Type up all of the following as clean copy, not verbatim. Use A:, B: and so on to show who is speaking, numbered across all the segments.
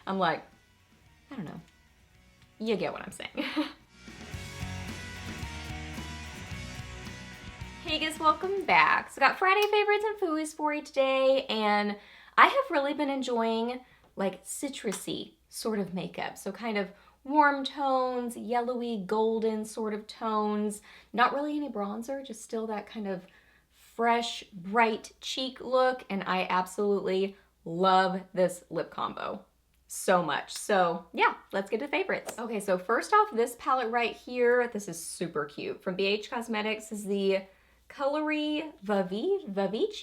A: I'm like, I don't know. You get what I'm saying. Hey guys, welcome back. So got Friday favorites and Fooeys for you today, and I have really been enjoying like citrusy sort of makeup. So kind of warm tones, yellowy, golden sort of tones. Not really any bronzer, just still that kind of fresh, bright cheek look, and I absolutely love this lip combo so much. So yeah, let's get to favorites. Okay, so first off, this palette right here, this is super cute. From BH Cosmetics is the Colory Vavici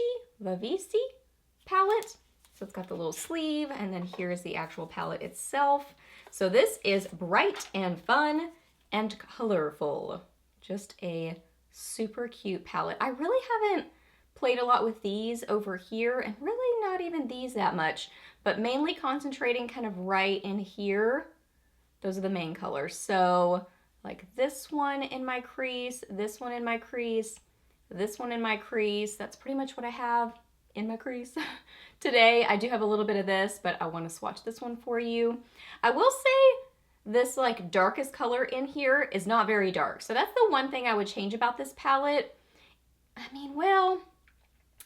A: palette. So it's got the little sleeve, and then here's the actual palette itself. So this is bright and fun and colorful. Just a super cute palette. I really haven't played a lot with these over here, and really not even these that much, but mainly concentrating kind of right in here. Those are the main colors. So like this one in my crease, this one in my crease, this one in my crease. That's pretty much what I have in my crease today. I do have a little bit of this, but I want to swatch this one for you. I will say this like darkest color in here is not very dark. So that's the one thing I would change about this palette. I mean, well,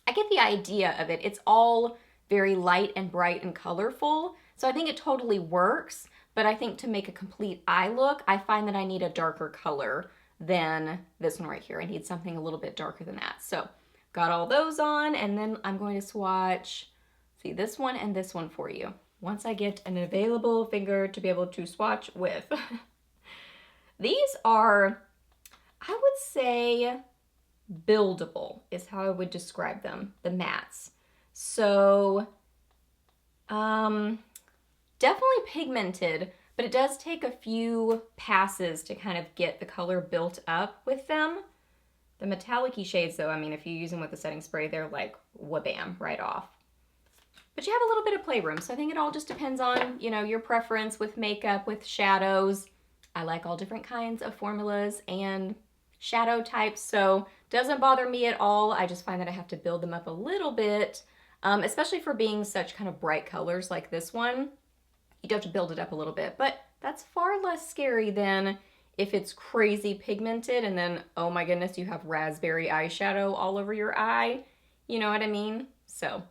A: I get the idea of it. It's all very light and bright and colorful. So I think it totally works, but I think to make a complete eye look, I find that I need a darker color than this one right here. I need something a little bit darker than that. So got all those on, and then I'm going to swatch, see, this one and this one for you once I get an available finger to be able to swatch with. These are, I would say, buildable is how I would describe them, the mattes. So definitely pigmented, but it does take a few passes to kind of get the color built up with them. The metallic-y shades though, I mean, if you use them with the setting spray, they're like wha-bam, right off. But you have a little bit of playroom, so I think it all just depends on, you know, your preference with makeup, with shadows. I like all different kinds of formulas and shadow types, so doesn't bother me at all. I just find that I have to build them up a little bit, especially for being such kind of bright colors like this one. You do have to build it up a little bit, but that's far less scary than if it's crazy pigmented and then, oh my goodness, you have raspberry eyeshadow all over your eye. You know what I mean? So,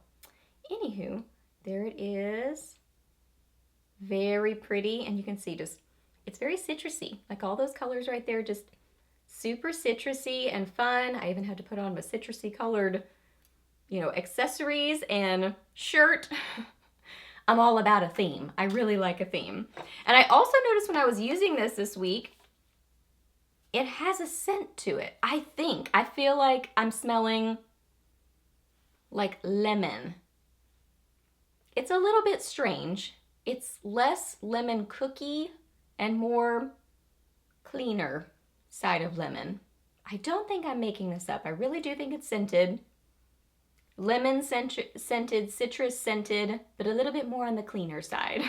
A: anywho, there it is. Very pretty, and you can see just, it's very citrusy. Like all those colors right there, just super citrusy and fun. I even had to put on my citrusy colored, you know, accessories and shirt. I'm all about a theme. I really like a theme. And I also noticed when I was using this week, it has a scent to it. I feel like I'm smelling like lemon. It's a little bit strange. It's less lemon cookie and more cleaner side of lemon. I don't think I'm making this up. I really do think it's scented. Lemon scented, citrus scented, but a little bit more on the cleaner side.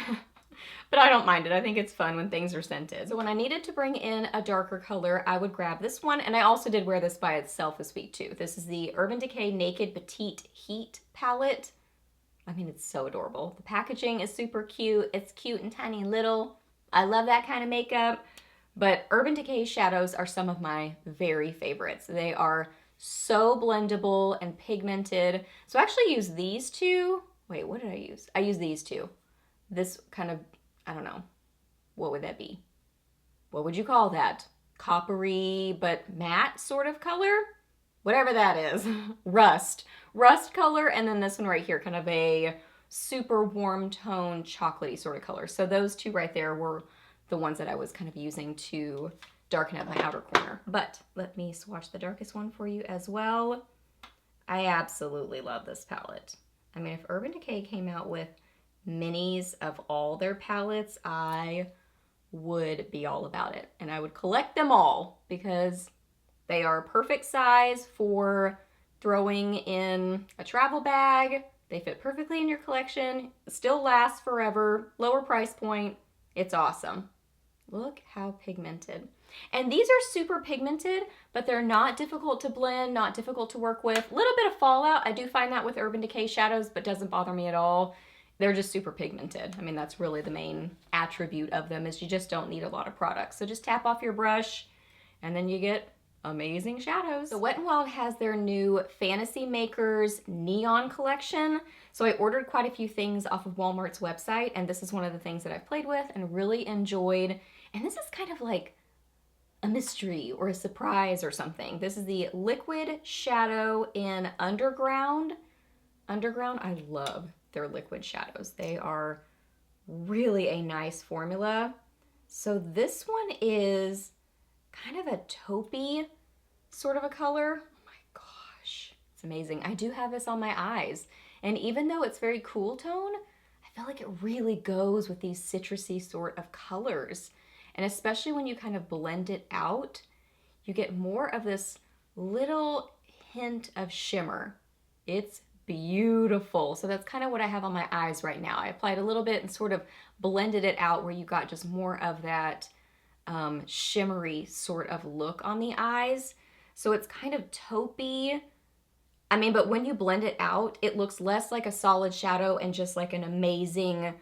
A: But I don't mind it. I think it's fun when things are scented. So when I needed to bring in a darker color, I would grab this one. And I also did wear this by itself this week too. This is the Urban Decay Naked Petite Heat palette. I mean, it's so adorable. The packaging is super cute. It's cute and tiny and little. I love that kind of makeup. But Urban Decay shadows are some of my very favorites. They are so blendable and pigmented. So I actually use these two. Wait, what did I use? I use these two. This kind of, I don't know, what would that be? What would you call that? Coppery but matte sort of color? Whatever that is. Rust color, and then this one right here, kind of a super warm tone chocolatey sort of color. So those two right there were the ones that I was kind of using to darken up my outer corner. But let me swatch the darkest one for you as well. I absolutely love this palette. I mean, if Urban Decay came out with minis of all their palettes, I would be all about it. And I would collect them all because they are perfect size for throwing in a travel bag. They fit perfectly in your collection, still last forever, lower price point. It's awesome. Look how pigmented. And these are super pigmented, but they're not difficult to blend, not difficult to work with. A little bit of fallout. I do find that with Urban Decay shadows, but doesn't bother me at all. they're just super pigmented. I mean, that's really the main attribute of them, is you just don't need a lot of product. So just tap off your brush and then you get amazing shadows. So Wet n Wild has their new Fantasy Makers Neon collection. So I ordered quite a few things off of Walmart's website, and this is one of the things that I've played with and really enjoyed. And this is kind of like a mystery or a surprise or something. This is the Liquid Shadow in Underground. Underground, I love their liquid shadows. They are really a nice formula. So this one is kind of a taupey sort of a color. Oh my gosh, it's amazing. I do have this on my eyes, and even though it's very cool tone, I feel like it really goes with these citrusy sort of colors. And especially when you kind of blend it out, you get more of this little hint of shimmer. It's beautiful. So that's kind of what I have on my eyes right now. I applied a little bit and sort of blended it out where you got just more of that shimmery sort of look on the eyes. So it's kind of taupey. I mean, but when you blend it out, it looks less like a solid shadow and just like an amazing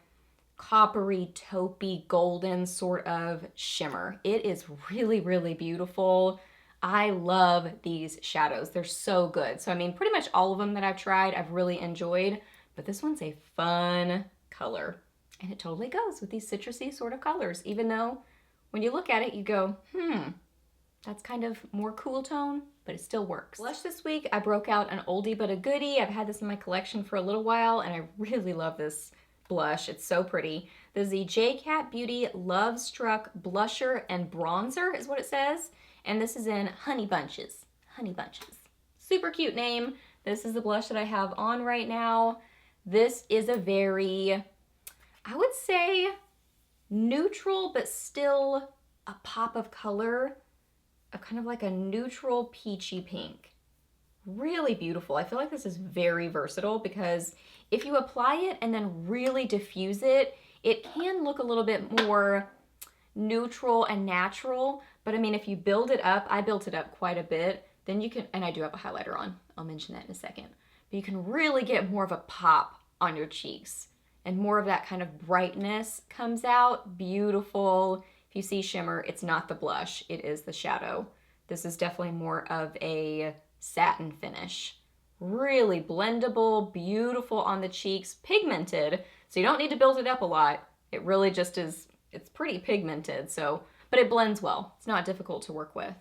A: coppery, taupey, golden sort of shimmer. It is really, really beautiful. I love these shadows. They're so good. So I mean, pretty much all of them that I've tried, I've really enjoyed, but this one's a fun color. And it totally goes with these citrusy sort of colors, even though when you look at it, you go, that's kind of more cool tone, but it still works. Blush this week, I broke out an oldie but a goodie. I've had this in my collection for a little while, and I really love this blush. It's so pretty. This is the J Beauty Love Struck Blusher and Bronzer is what it says. And this is in Honey Bunches. Honey Bunches. Super cute name. This is the blush that I have on right now. This is a very, I would say, neutral, but still a pop of color, a kind of like a neutral peachy pink. Really beautiful. I feel like this is very versatile because if you apply it and then really diffuse it, it can look a little bit more neutral and natural. But I mean, if you build it up, I built it up quite a bit, then you can, and I do have a highlighter on, I'll mention that in a second, but you can really get more of a pop on your cheeks and more of that kind of brightness comes out. Beautiful. If you see shimmer, it's not the blush, it is the shadow. This is definitely more of a satin finish. Really blendable, beautiful on the cheeks, pigmented, so you don't need to build it up a lot. It really just is, it's pretty pigmented, so, but it blends well. It's not difficult to work with.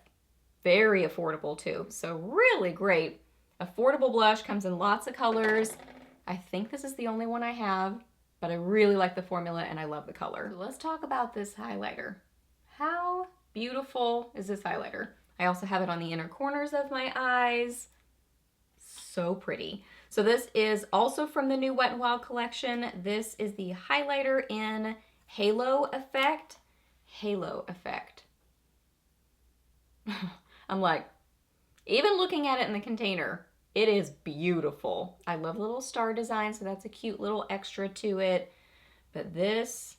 A: Very affordable too, so really great. Affordable blush, comes in lots of colors. I think this is the only one I have, but I really like the formula and I love the color. So let's talk about this highlighter. How beautiful is this highlighter? I also have it on the inner corners of my eyes. So pretty. So this is also from the new Wet n Wild collection. This is the highlighter in Halo Effect. Halo Effect. I'm like, even looking at it in the container, it is beautiful. I love the little star design, so that's a cute little extra to it. But this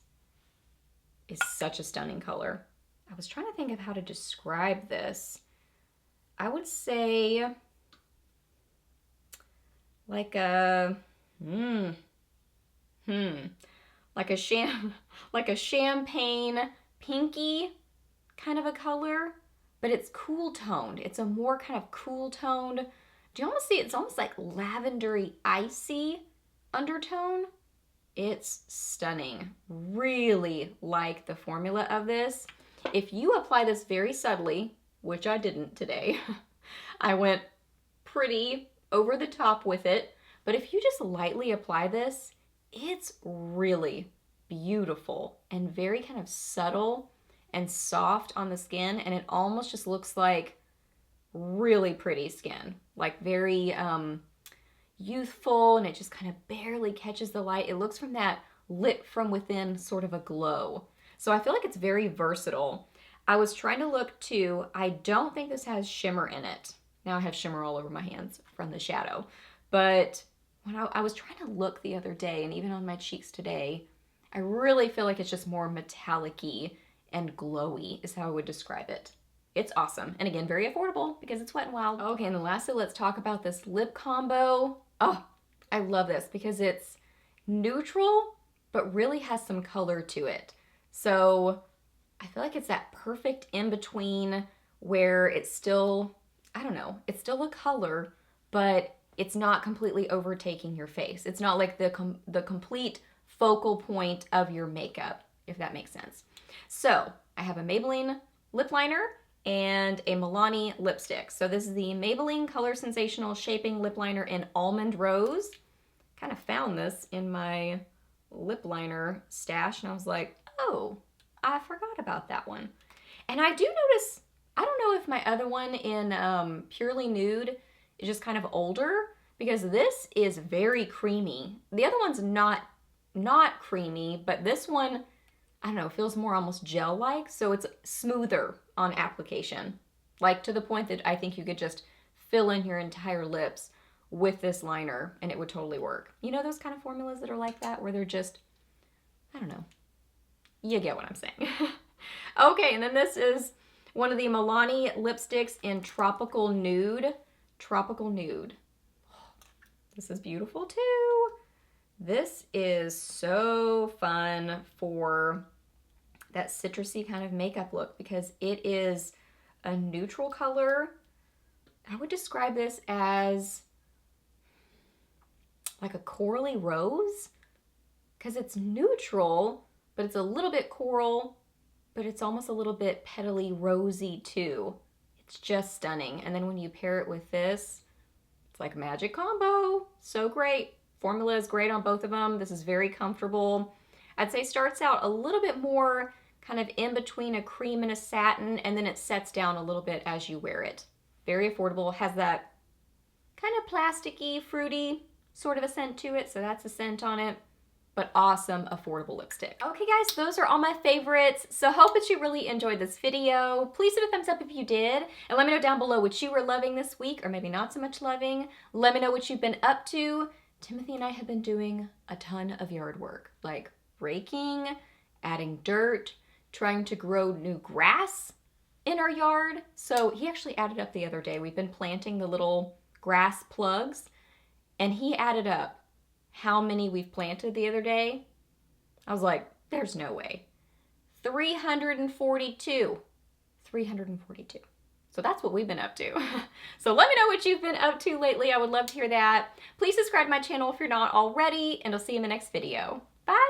A: is such a stunning color. I was trying to think of how to describe this. I would say like a like a champagne pinky kind of a color, but it's cool toned. It's a more kind of cool toned. Do you almost see it's almost like lavendery icy undertone? It's stunning. Really like the formula of this. If you apply this very subtly, which I didn't today, I went pretty over the top with it, but if you just lightly apply this, it's really beautiful and very kind of subtle and soft on the skin, and it almost just looks like really pretty skin, like very youthful, and it just kind of barely catches the light. It looks from that lit from within sort of a glow. So I feel like it's very versatile. I was trying to look too, I don't think this has shimmer in it. Now I have shimmer all over my hands from the shadow. But when I was trying to look the other day, and even on my cheeks today, I really feel like it's just more metallic-y and glowy is how I would describe it. It's awesome. And again, very affordable because it's Wet n Wild. Okay, and then lastly, let's talk about this lip combo. Oh, I love this because it's neutral, but really has some color to it. So I feel like it's that perfect in between where it's still, I don't know, it's still a color, but it's not completely overtaking your face. It's not like the complete focal point of your makeup, if that makes sense. So I have a Maybelline lip liner and a Milani lipstick. So this is the Maybelline Color Sensational Shaping Lip Liner in Almond Rose. Kind of found this in my lip liner stash and I was like, oh, I forgot about that one. And I do notice, I don't know if my other one in Purely Nude is just kind of older, because this is very creamy. The other one's not creamy, but this one, I don't know, feels more almost gel-like, so it's smoother on application. Like to the point that I think you could just fill in your entire lips with this liner and it would totally work. You know those kind of formulas that are like that, where they're just, I don't know. You get what I'm saying. Okay, and then this is one of the Milani lipsticks in Tropical Nude. Tropical Nude. This is beautiful too. This is so fun for that citrusy kind of makeup look because it is a neutral color. I would describe this as like a corally rose because it's neutral, but it's a little bit coral, but it's almost a little bit petally rosy too. It's just stunning. And then when you pair it with this, it's like a magic combo. So great. Formula is great on both of them. This is very comfortable. I'd say starts out a little bit more kind of in between a cream and a satin, and then it sets down a little bit as you wear it. Very affordable. Has that kind of plasticky, fruity sort of a scent to it, so that's a scent on it. But awesome, affordable lipstick. Okay guys, those are all my favorites. So hope that you really enjoyed this video. Please hit a thumbs up if you did. And let me know down below what you were loving this week, or maybe not so much loving. Let me know what you've been up to. Timothy and I have been doing a ton of yard work, like raking, adding dirt, trying to grow new grass in our yard. So he actually added up the other day. We've been planting the little grass plugs, and he added up how many we've planted the other day. I was like, there's no way. 342. 342. So that's what we've been up to. So let me know what you've been up to lately. I would love to hear that. Please subscribe to my channel if you're not already, and I'll see you in the next video. Bye!